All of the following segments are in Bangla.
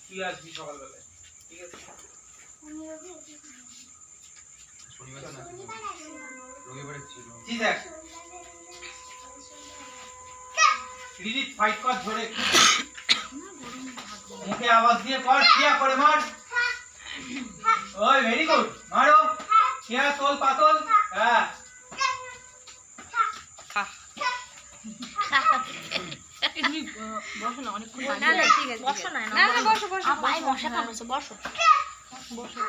তুই আসবি সকালবেলায়, ঠিক আছে? রিদিত ফাইট কর ধরে, মুখে আওয়াজ দিয়ে কর, কিয়া করে মার। ওই ভেরি গুড, মারো কিয়া, তোল পাতল। হ্যাঁ তুমি বসো না, অনেক না না ঠিক আছে, বসো না, না না বসো বসো, ভাই মশা কামড়েছে, বসো বসো।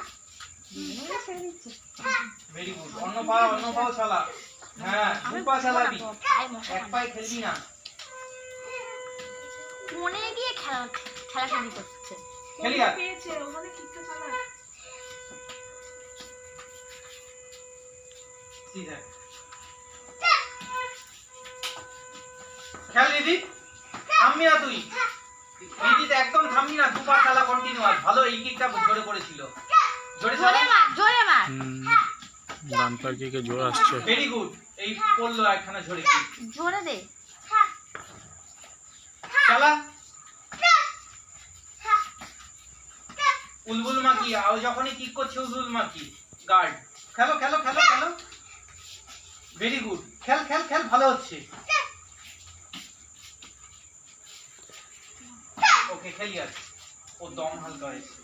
ভেরি গুড, অন্য পাও চালা। হ্যাঁ দুই পা চালাবি, এক পায়ে খেলবি না। মনে গিয়ে খেলাখেলি করছে। খেলি আর পেয়েছে ওখানে কিকটা চালা। ঠিক আছে, খেল দিদি। থামবি না তুই, দিদি একদম থামবি না, দুপা চালা কন্টিনিউয়াস। ভালো, এই কিকটা জোরে করেছিল, জোরে চালা। জোরে মার ডান পার দিকে জোর আসছে। ভেরি গুড, এই পড়লো একখানা ঝরে কিক। জোরে দে, চালা। উলবুল মাকি, আর যখনই কিক করছে উলবুল মাকি গার্ড। খেলো খেলো খেলো খেলো, ভেরি গুড, খেল খেল খেল, ভালো হচ্ছে। ওকে খেলি আর, ও দম হালকা হয়েছে।